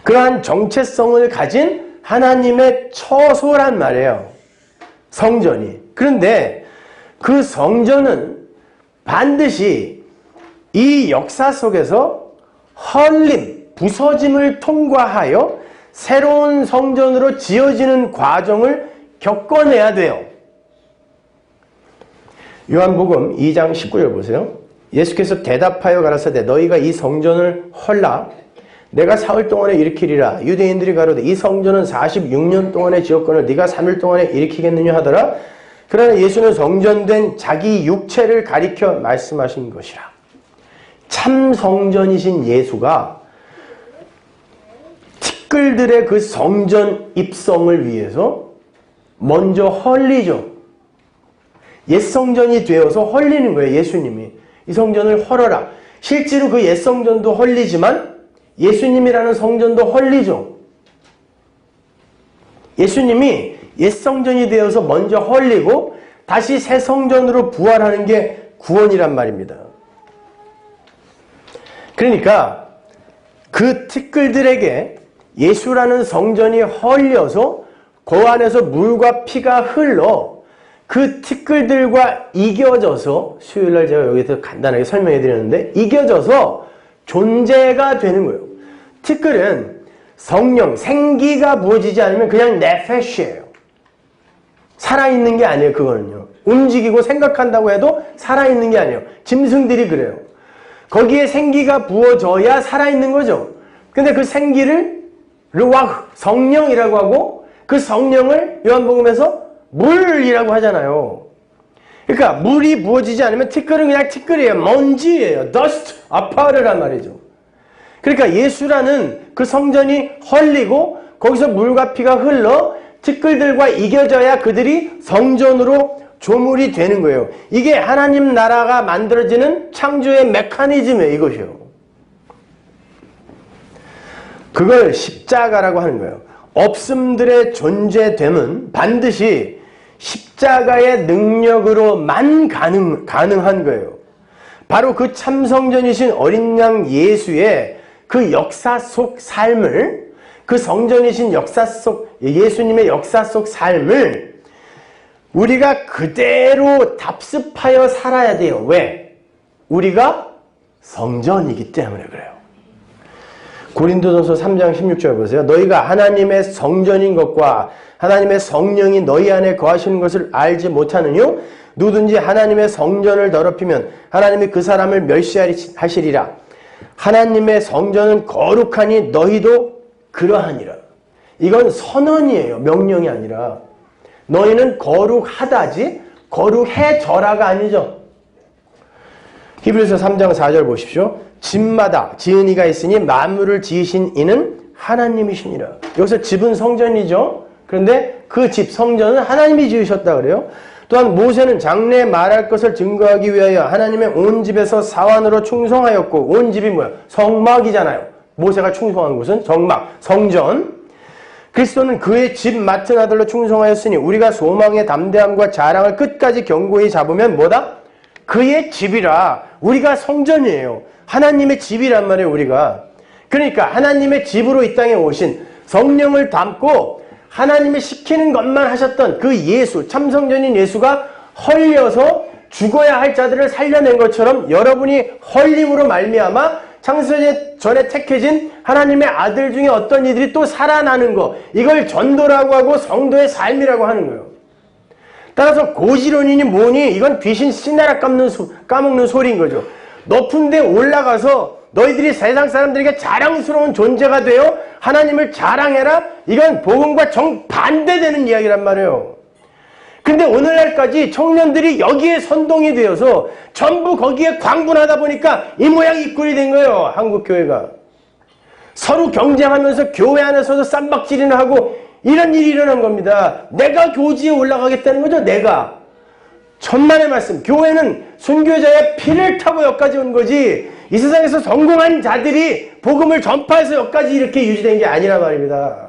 그러한 정체성을 가진 하나님의 처소란 말이에요. 성전이. 그런데 그 성전은 반드시 이 역사 속에서 헐림, 부서짐을 통과하여 새로운 성전으로 지어지는 과정을 겪어내야 돼요. 요한복음 2장 19절 보세요. 예수께서 대답하여 가라사대 너희가 이 성전을 헐라 내가 사흘 동안에 일으키리라. 유대인들이 가로되 이 성전은 46년 동안에 지었거늘 네가 3일 동안에 일으키겠느냐 하더라. 그러나 예수는 성전된 자기 육체를 가리켜 말씀하신 것이라. 참 성전이신 예수가 티끌들의 그 성전 입성을 위해서 먼저 헐리죠. 옛 성전이 되어서 헐리는 거예요. 예수님이 이 성전을 헐어라. 실제로 그 옛 성전도 헐리지만 예수님이라는 성전도 헐리죠. 예수님이 옛 성전이 되어서 먼저 헐리고 다시 새 성전으로 부활하는 게 구원이란 말입니다. 그러니까 그 티끌들에게 예수라는 성전이 헐려서 그 안에서 물과 피가 흘러 그 티끌들과 이겨져서 수요일날 제가 여기서 간단하게 설명해 드렸는데 이겨져서 존재가 되는 거예요. 티끌은 성령, 생기가 부어지지 않으면 그냥 네페시예요. 살아있는 게 아니에요. 그거는요. 움직이고 생각한다고 해도 살아있는 게 아니에요. 짐승들이 그래요. 거기에 생기가 부어져야 살아있는 거죠. 근데 그 생기를 르와흐, 성령이라고 하고 그 성령을 요한복음에서 물이라고 하잖아요. 그러니까 물이 부어지지 않으면 티끌은 그냥 티끌이에요. 먼지예요. dust, 아파르란 말이죠. 그러니까 예수라는 그 성전이 헐리고 거기서 물과 피가 흘러 티끌들과 이겨져야 그들이 성전으로 조물이 되는 거예요. 이게 하나님 나라가 만들어지는 창조의 메커니즘이에요. 이것이요. 그걸 십자가라고 하는 거예요. 없음들의 존재됨은 반드시 십자가의 능력으로만 가능한 거예요. 바로 그 참성전이신 어린 양 예수의 그 역사 속 삶을, 그 성전이신 역사 속 예수님의 역사 속 삶을 우리가 그대로 답습하여 살아야 돼요. 왜? 우리가 성전이기 때문에 그래요. 고린도전서 3장 16절 보세요. 너희가 하나님의 성전인 것과 하나님의 성령이 너희 안에 거하시는 것을 알지 못하느뇨? 누구든지 하나님의 성전을 더럽히면 하나님이 그 사람을 멸시하시리라. 하나님의 성전은 거룩하니 너희도 그러하니라. 이건 선언이에요. 명령이 아니라. 너희는 거룩하다지 거룩해져라가 아니죠. 히브리서 3장 4절 보십시오. 집마다 지은 이가 있으니 만물을 지으신 이는 하나님이시니라. 여기서 집은 성전이죠. 그런데 그 집 성전은 하나님이 지으셨다 그래요. 또한 모세는 장래에 말할 것을 증거하기 위하여 하나님의 온 집에서 사환으로 충성하였고, 온 집이 뭐야? 성막이잖아요. 모세가 충성한 곳은 성막, 성전. 그리스도는 그의 집 맡은 아들로 충성하였으니 우리가 소망의 담대함과 자랑을 끝까지 견고히 잡으면 뭐다? 그의 집이라. 우리가 성전이에요. 하나님의 집이란 말이에요. 우리가. 그러니까 하나님의 집으로 이 땅에 오신 성령을 담고 하나님이 시키는 것만 하셨던 그 예수, 참성전인 예수가 헐려서 죽어야 할 자들을 살려낸 것처럼 여러분이 헐림으로 말미암아 창세 전에 택해진 하나님의 아들 중에 어떤 이들이 또 살아나는 거, 이걸 전도라고 하고 성도의 삶이라고 하는 거예요. 따라서 고지론이니 뭐니 이건 귀신 씨나라 까먹는 소리인 거죠. 높은 데 올라가서 너희들이 세상 사람들에게 자랑스러운 존재가 되어 하나님을 자랑해라. 이건 복음과 정반대되는 이야기란 말이에요. 근데 오늘날까지 청년들이 여기에 선동이 되어서 전부 거기에 광분하다 보니까 이 모양 이 꼴이 된 거예요. 한국 교회가. 서로 경쟁하면서 교회 안에서도 쌈박질이나 하고 이런 일이 일어난 겁니다. 내가 교지에 올라가겠다는 거죠. 내가. 천만의 말씀. 교회는 순교자의 피를 타고 여기까지 온 거지 이 세상에서 성공한 자들이 복음을 전파해서 여기까지 이렇게 유지된 게 아니란 말입니다.